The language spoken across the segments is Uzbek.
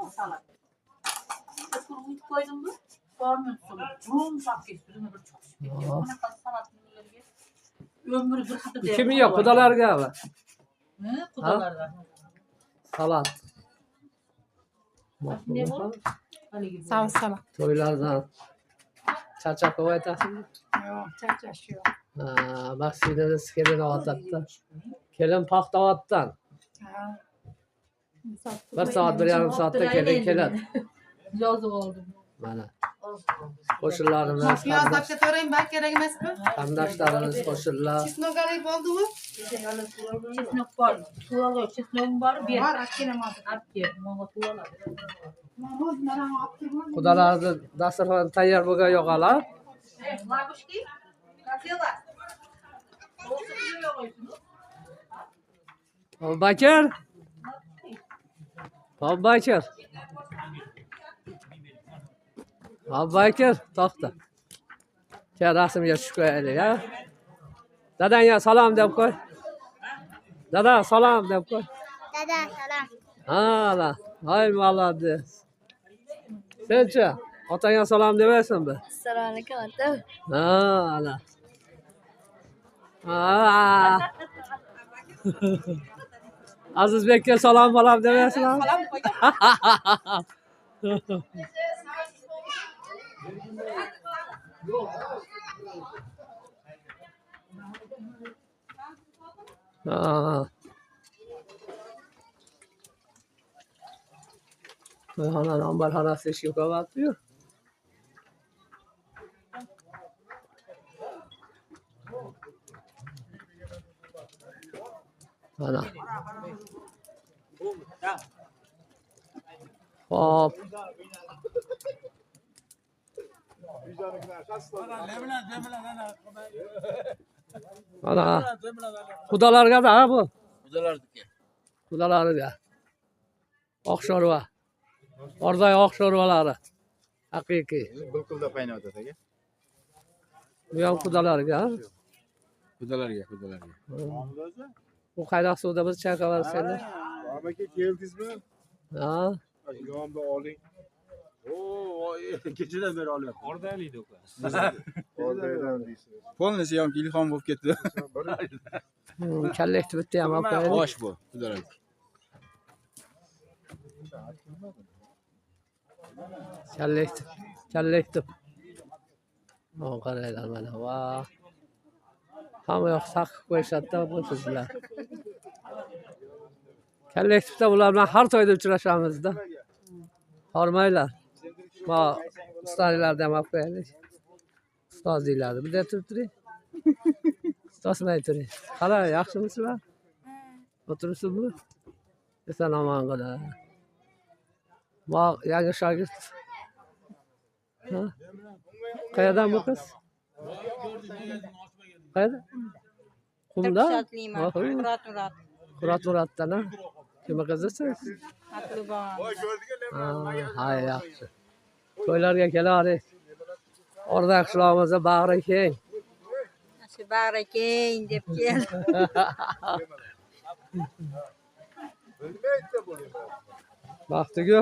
salat. Kuruyup koydum mu? Soğanın sonu. Yumuşak kestirdim. Çok şükür. Ona kadar salat ömrü bir hafta değil. Kim yiyor? Kudalar galiba. Hı? Kudalarda. Salat. Ne bu? Sağ salat. Toylardan. Çarçak hava etasın. Yok, çarçaşıyor. Bak siniriz kelin avatattan. Kelin paxta avattan. Bir saat, bir yarım saatte kelin. Yazık oldu. Mana. Qo'shnilarimiz, Piyoz daktatorayım ben kerak emasmi? qarindoshlarimiz qo'shnilar. Chesnogali bo'ldi-ku? Chesnok var. Tuvalı chesnokum var. Bir. Var, akkelam hozir. Apke. Manga tuvalı. Mahmud mana olib turgan. Xudolarni dasturxon tayyor bo'lgan yo'qalar. Labushki. Kasela. Bakir. Bakir. Bakir, to'xta. Kel rasmga tushib qo'yaylik, ha. Dadangga salom deb qo'y. Dada, salom deb qo'y. Dada, salam. Hala, hay молодец. Senchi, otangga salom demaysanmi? Assalomu alaykum, ota. Hala. Azizbekka salom demaysanmi? To'yxonani omborxonasi eshigi ko'payibdi-yu. Mana. Hop. Mana. Xudolarga-da bu. Xudolarniki. Xudolarga. Oq sho'rva. Orday oq sho'rvalari. Haqiqiy. Bulqulda qaynotadi aka. Bu ham xudolarga. Xudolarga. Bu qaynoq suvda biz chayqaverib seni. Aka keldingizmi? Ha. Yomda oling. Kechadan beri olyapti. Ordaylik uka. Ordaydan deysiz. Polnisi ham ilhom bo'lib ketdi. Kallakni bitta ham olib qo'yaylik. Osh bu, xudolarga. Kallakni. Qaranglar mana. Va. Hamma yoq saqib qo'yishadi-da bu sizlar. Kallakni ular bilan har to'yda uchrashamiz-da. Hormanglar. Ma ustalarni ham olib qo'yaylik. Ustoz deyiladi. Bunday turib turing. Ustozmay turing. Qara, yaxshimisizlar? O'tiribsizmi? Eson omon qo'la. Ma yangi shogird. Ha? Qayerdan bu qiz? Qayerda? Qumda? Muratdan, ha? Kim qizisiz? Ha, yaxshi. To'ylarga kelavering. Orda qishlog'imizda bag'ri keng. Shu bag'ri keng deb kel. Baxtigu.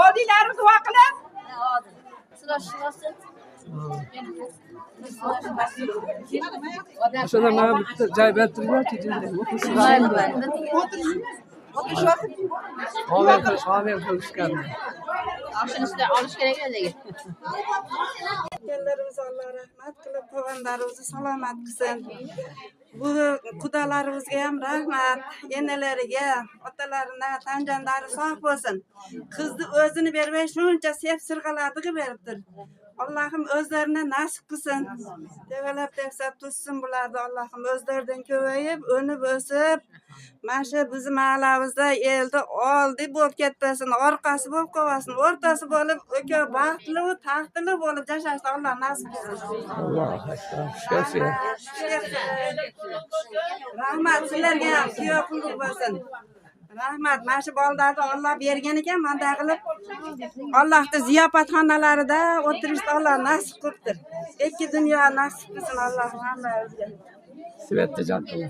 Odilarimiz duo qilib. Aslında ben bir cay belirttirmem ki Amin konuşkan. Aşınızda alış gerek değil. Kellerimiz Allah rahmat qilib, qo'yganlarimizni salomat qilsin. Bu qudalarımızga ham rahmat, eneleriga, otalarına, tanjanlari sog' bo'lsin. Qizni o'zini bermay shuncha sevib sirg'aladiga beribdir. Allah'ım özlerine nasip kılsın. Develep dersep tutsun bularda Allah'ım özlerden köveyip, önüp ösüp, maşa bizim ağlamızda elde oldu bolup ketmesin, orkası bolup kovasın, ortası bolup, öke bahtlı, tahtlı bolup yaşarsın. Allah nasip kılsın. Allah şükür. Rahmat sizlerge kuyo kulluk bo'lsin. Rahmat, mana shu bolalarni Alloh bergan ekan, manda qilib Allohning ziyofatxonalarida o'tirishni Alloh nasib qilibdir. Ikki dunyo nasib qilsin Alloh hammamizga. Sivetli canlı.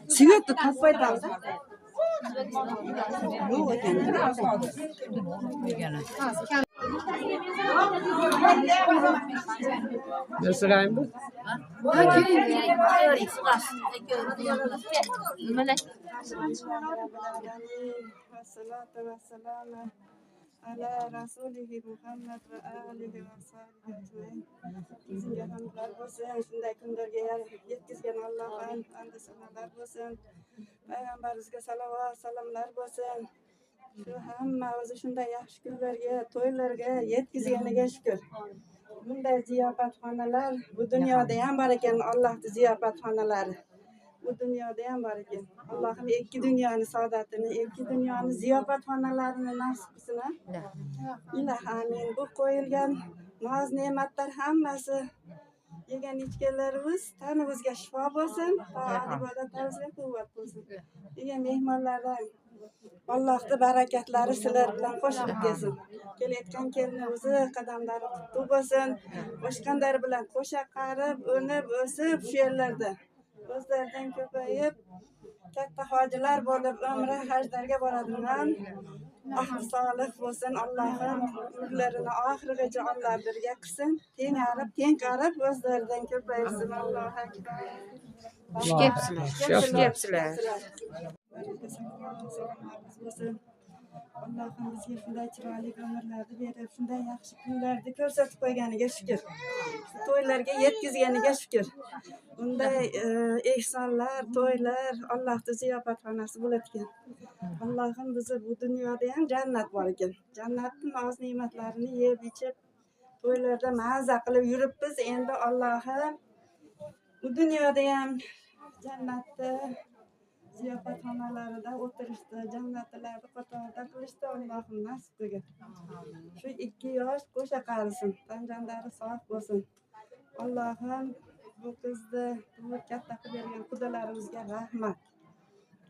Sivetni topmaymiz. Ne sırayım bu? Salatu vesselamu ala rasulihi Muhammed ve alihi ve sahbihi. Bizimge hamdlar bo'lsin, shunday kunlarga yetkazgan Allohdan hamd sanolar bo'lsin. Payg'ambarimizga salovat, salomlar bo'lsin. Shu hammamizni shunday yaxshi kunlarga, to'ylarga yetkazganiga shukr. Bunday ziyofatxonalar bu dunyoda ham bor ekan, Allohning ziyofatxonalari. Bu dunyoda ham bor ekan. Allohim ikki dunyoni saodatini, ikki dunyoni ziyofatxonalarini nasib qilsin. Iloh amin. Bu qo'yilgan noz ne'matlar hammasi yegan ichganlarimiz tanimizga shifo bo'lsin, ibodatlarimizga quvvat bo'lsin. Degan mehmonlardan Allohning barakatlari sizlar bilan qo'shilib kelsin. Kelayotgan kelinimizni qadamlari qutlug' bo'lsin. Boshqanlar bilan qo'sha qarib, o'nib, o'sib shu yerlarda o'zlaridan ko'payib katta hojilar bo'lib umra hajlarga boradigan ahli solih bo'lsin. Allohim umrlarini oxirigacha Alloh birga qilsin. Teng qarab o'zlaridan ko'paysin. Allohu akbar. Kepsilar. Allohim bizga shunday chiroyli umrlarni berib, shunday yaxshi kunlarni ko'rsatib qo'yganiga shukr. Shu to'ylarga yetkazganiga shukr. Bunday ehsonlar, to'ylar Allohning ziyofatxonasi bo'ladigan. Allohim bizni bu dunyoda ham jannat bor ekan. Jannatning noz ne'matlarini yeb ichib, to'ylarda mazza qilib yuribmiz. Endi Allohim bu dunyoda ham jannatda ziyofatxonalarida o'tirishdi, jannatlarni qatorida qilishdi. Allohim nasib qilgin. Shu 2 yosh qo'sha qarisin, tanjanlari sog' bo'lsin. Allohim bu qizni bu katta qilib bergan qudalarimizga rahmat.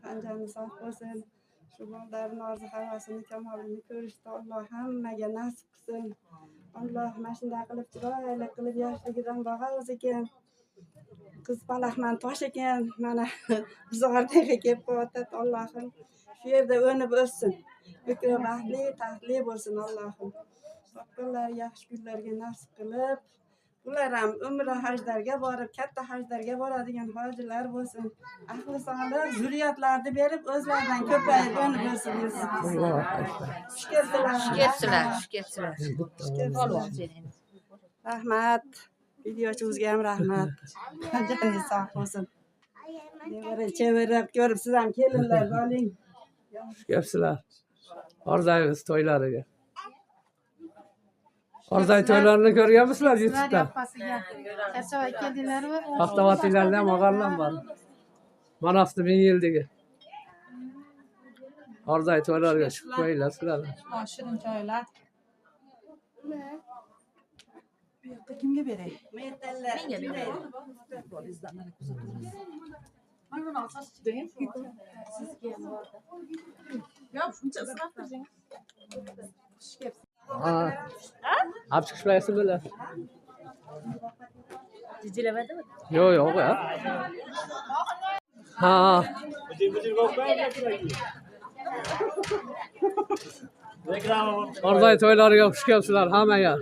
Tanjani sog' bo'lsin. Shu bolalarning orzu havasini, kamolini ko'rishdi. Alloh hammaga nasib qilsin. Alloh mana shunday qilib chiroyli qilib yoshligidan bag'oz ekan. Kız balaqman tosh ekan, mana bizordaga kelib qo'yotdi. Allohim shu yerda o'nib o'ssin. Fikri baxtli, taxtli bo'lsin Allohim. Topganlar yaxshi kunlarga nasib qilib, ular ham umri hajlarga borib, katta hajlarga boradigan hojilar bo'lsin. Ahli solih zurriyatlarni berib, o'zlaridan ko'payib bo'lsin. Shukr. Rahmat. Videochimizga ham rahmat. Joningiz sog' bo'lsin. Chevirib ko'rib siz ham kelinlar oling. Gapsizlar. Orzaymiz to'ylariga. Orzay to'ylarini ko'rganmisizlar YouTube'da? Charchabay keldinglarmi? Paxtavatinglarda ham og'arlan bor. Manafni 1000 yildagi. Orzay to'ylariga chiqib qo'yinglar sizlar. Shirin choylar. Bu yoqda kimga beray? Abi çıkışlayasın böyle. Cicilemedi mi? Yok ya. Ha. Orzay to'ylariga xush kelibsizlar hamma ya.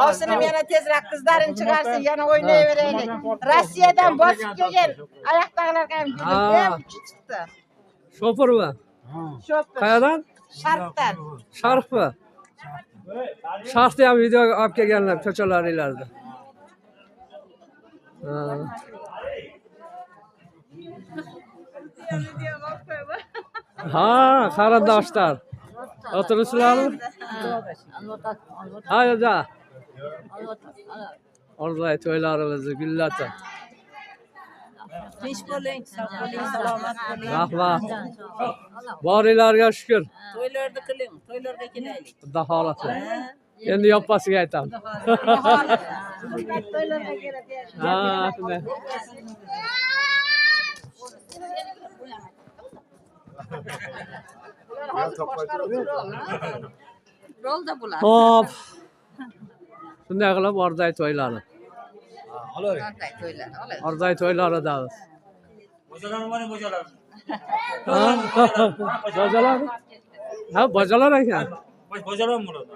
Olsun yana tezroq qizlaring chiqarsin, yana o'ynayveraylik. Rossiyadan bosib kelgan oyoqdagilarga ham gulib chiqdi. Şoförmü? Shopir. Qayadan? Sharqdan. Sharq mı? Sharqda ham video olib kelganlar ko'chalaringlarda. Ha, qarindoshlar. O'tiribsizlarmi? Hayda. Orzay to'ylarimizni gullatib. Tinch bo'ling, sog' bo'ling, salomat bo'ling. Rahmat. Boringlarga shukr. To'ylarni qiling, to'ylarga kelaylik. Xudo xohlasa. Endi yoppasiga aytaman. Ha, shunday. Rolda bular. Hop. Shunday qilib Orzay to'ylari. Qanday to'ylar? Orzay to'ylaridamiz. Bojalar. Ha, bojalar ekan. Bojalar bo'ladi.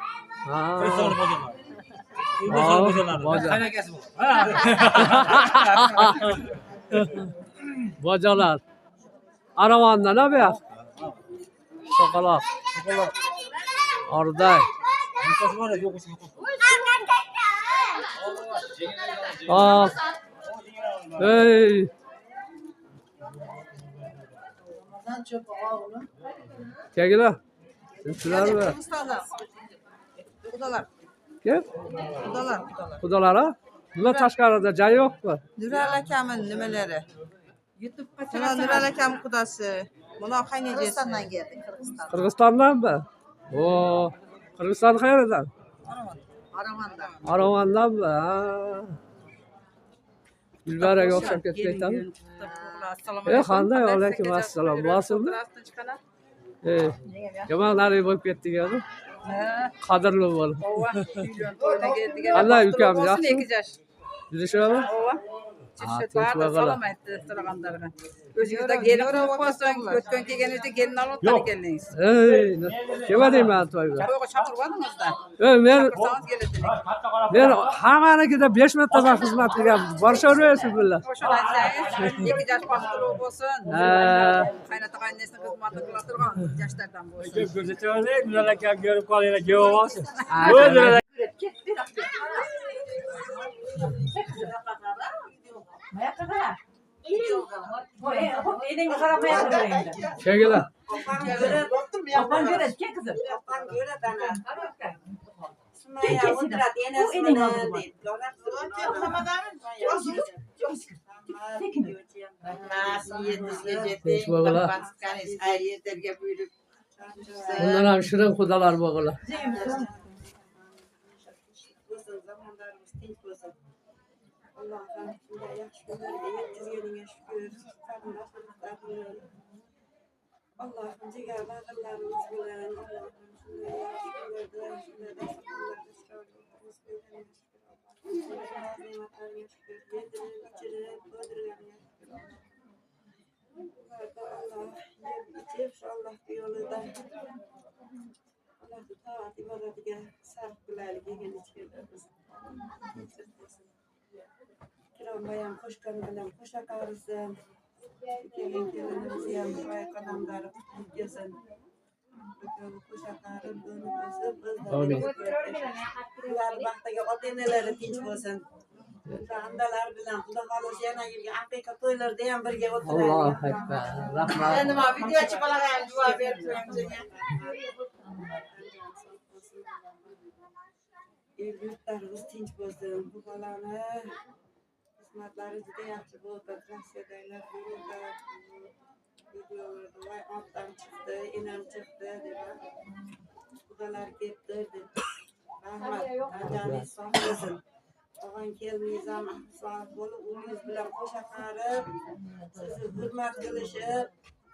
Ha. Qirg'iziston bojalar. Bojalar. Aravandan abi ya. Shokolad. Orzay. Hop. Hey. Kelgilar. Sizlarmi? Xudolar. Kim? Xudolar. Xudolar ha? Bular tashqarida joy yo'qmi? Nural akamin nimalari? Mana Nural akam qudasi. Mana qaynajasi. Qirg'izistondan keldi, Qirg'iziston. Qirg'izistondanmi? O, Qirg'iziston qayerdan? Aravandan. Aravandanmi? Ha. Gulbaraga o'xshab ketmayapti. Qanday? Alaykum assalom. Borsinmi? Yomonlari bo'lib ketdik hozir. Qadrli bo'lib. Qanday ukam yaxshi? 2 yosh. Yurishami? Salom aytdi so'raganlarga. O'zingizda gelin bo'lib qolsang, o'tgan kelganingizda gelin olib keldingiz. Ey, kelmadingmi to'yga? To'yga chaqirdingizda. Men hammanikida 5 marta xizmat qilgan. Borishaverasiz bular. O'shani aytsangiz, 2 yosh baxtli bo'lsin. Qaynota qaynonasini xizmatini qila turgan yoshlardan bo'lsin. Ko'rsatavering, Nural akam ko'rib qolinglar, javob olsin. Kelgilar. Bunlar ham shirin xudolar bo'g'lar. Allah'ım yaxshi kunlarga yetkazganinga shukr. Allohim jigar bag'rlarimiz bilan Allohim shunday yaxshi kunlarda shunday dasturlarga chiqarib ne'matlarga shukr. Yedirib, ichirib, to'ydirganiga shukr. yolunda Allah'ın taat ibadetiga sarf qilaylik degan ichkilarimiz. Kirom bayan qo'shgan bilan qo'sha qarisin. Kelinimiz ham boya qadamlari yesin. Qo'sha qarib Amin. Ular baxtiga ota-onalari tinch bo'lsin. Andalar bilan xudo xohlasa yana yilga aqiqa to'ylarda ham birga o'tiraylik. Allohu akbar. Rahmat. Endi mana video chiqalarga ham javob berib Yurtlarimiz tinch bo'lsin. Bu bolani xizmatlari juda yaxshi bo'ldi. Rossiyadagilar bo'ldi. Videolarda voy otdan chiqdi, enam chiqdi deb. Xudolar ketdi deb. Rahmat. Ajaringiz sog' bo'lsin. Og'ang kelmingiz ham sog' bo'lib, o'zingiz bilan qo'sha qarib, sizni hurmat qilishib,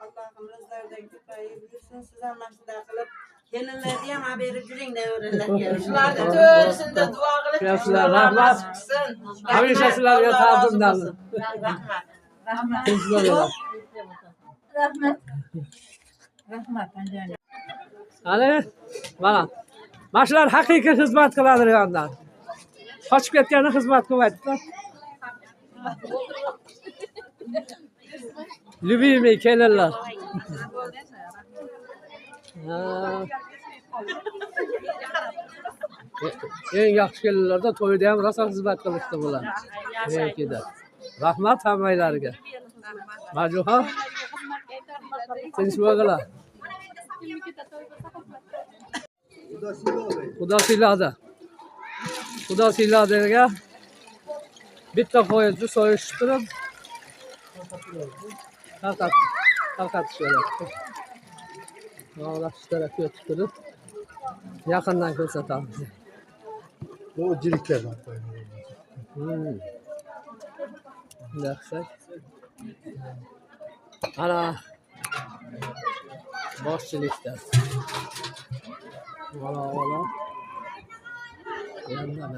Allohim rizqlaridan ko'payib yursin. Siz ham mana shunday qilib kelinlarni ham olib berib yuring davralarga. Shularni to'risida duo qilib Yaxshilar, rahmat. Hamisha sizlarga ta'zimdan. Rahmat. Rahmat. Tinch bo'linglar. Rahmat. Rahmat. Anjani. Ana, mana shular haqiqiy xizmat qiladiganlar. Qochib ketganda xizmat qilyapti. Любимый kelinlar. Eng yaxshi kelinlarda to'yda ham rosa xizmat qilishdi bular. Menikida. Rahmat hammaylariga. Majuha. Tinch bo'linglar. Xudo siyladi. Xudo siyladiga bitta qo'yinni so'yishtirib tarqatish kerak. Og'lash kerak yo'ttirib yaqindan ko'rsatamiz. Bu jiriklar bor. Yaxshi. Ana boshchilikda. Mana. Yandan.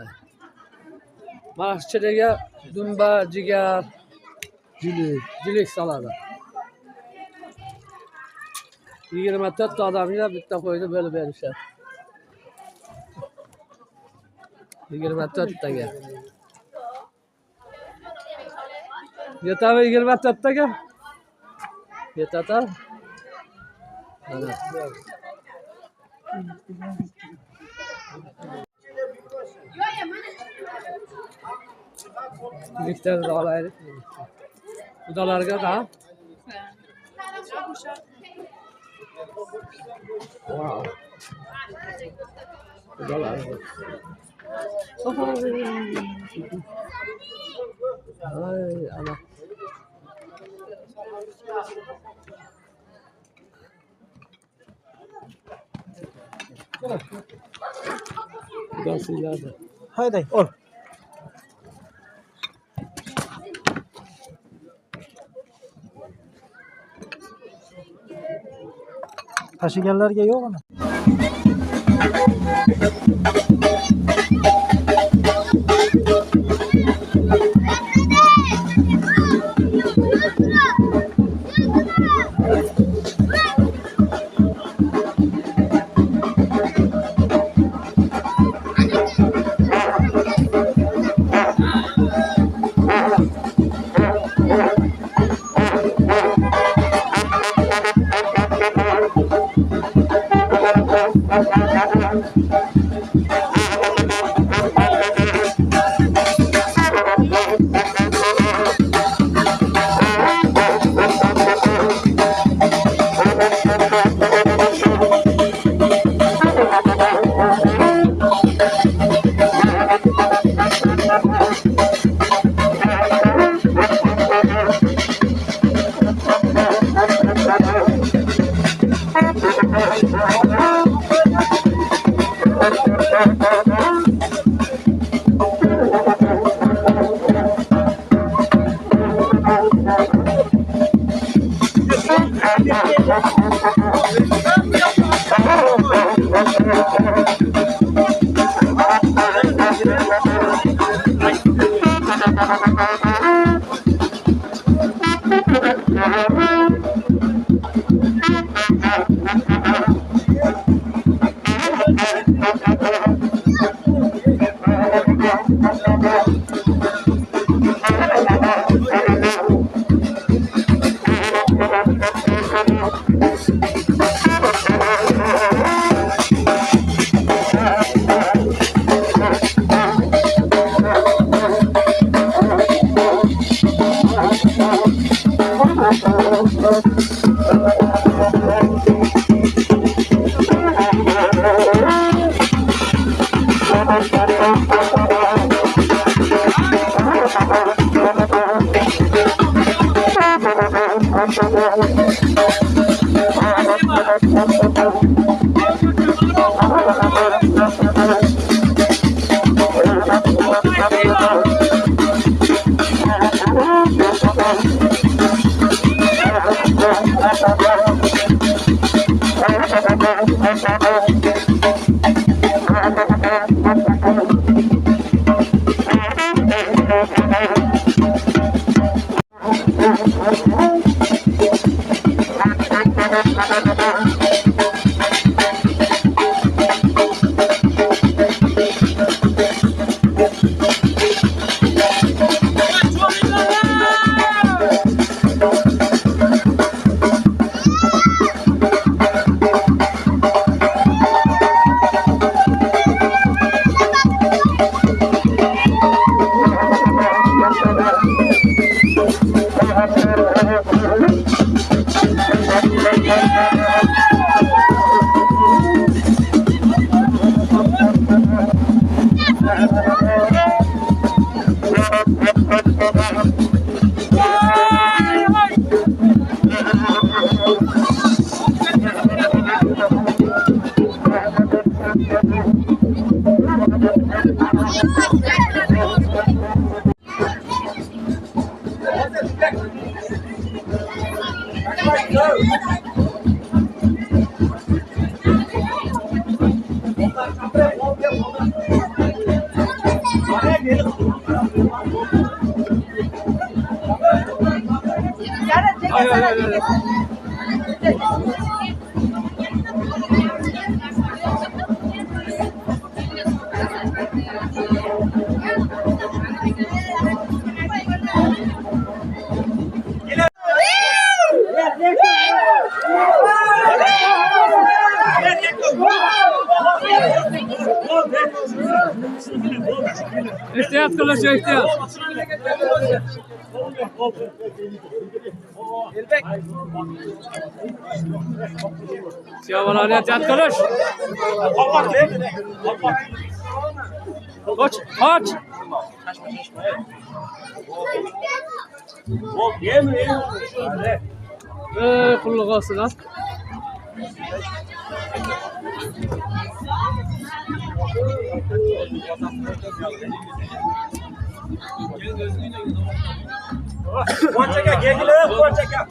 Mana ichiga dumba, jigar, jilik soladi. 24 ta odamga bitta qo'yni bo'lib berishadi. 24 taga. Yetadi 24 taga? Yetadi. Mana. Miktarda olaylik. Xudolarga da. Wow. Xudolarga. Ay, ana. Xudo siyladi. Haydi, ol. Tashiganlarga yo'qmi? İhtiyat kılıç ihtiyat. Siyavan aliyat yat kılıç. Koç, koç. Kulluk olsun ha. Kuaçaka gel kuaçaka.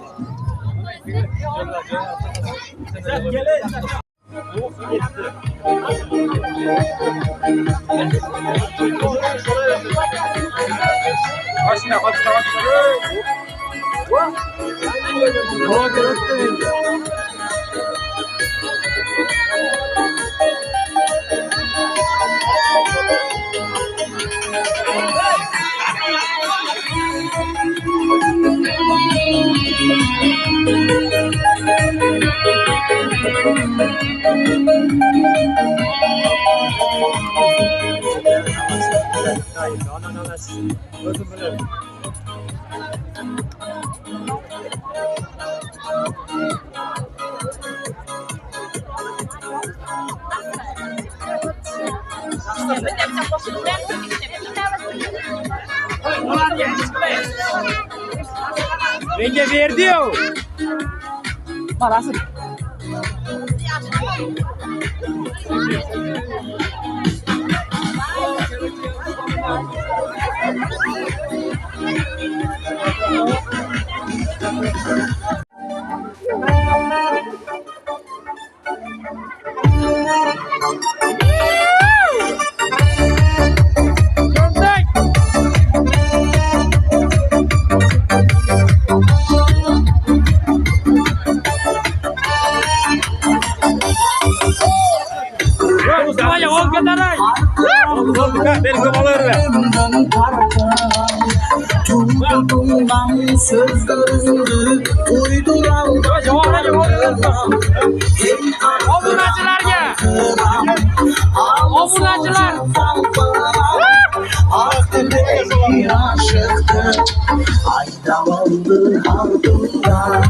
Renge verdi o. Parası. ol gideray. Ol dikkat beni kapalı ver. Tuğdumdan sözlerinde uyduran Obunaçılarga. Obunaçılar. Artık bir aşıktı ayda oldu ardından.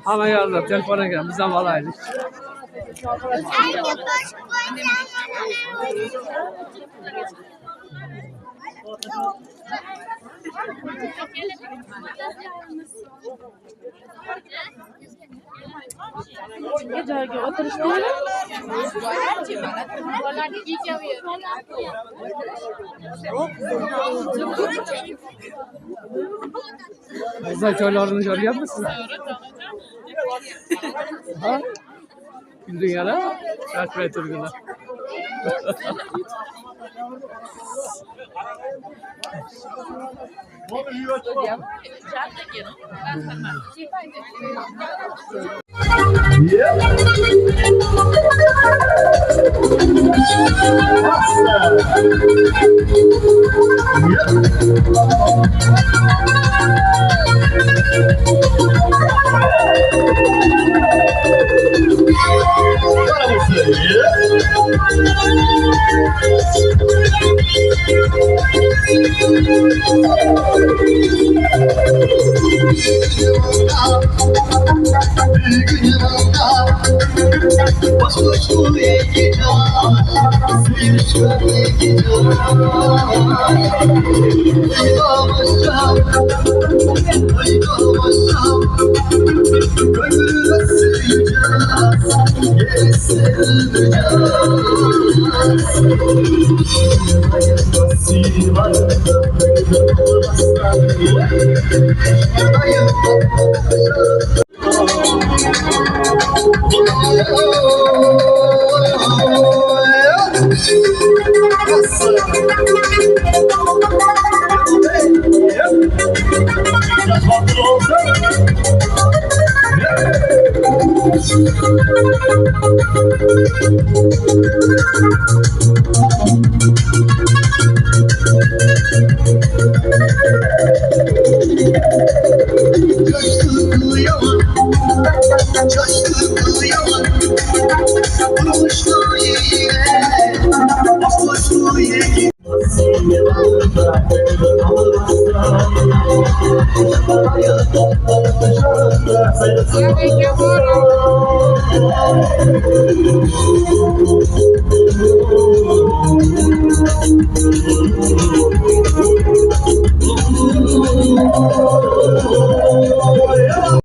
Ama yazdım telefona gel bizden alaydık. Güzel köylerini görüyor musun? Ha? Bir dünyada kaç metre günü. Oh,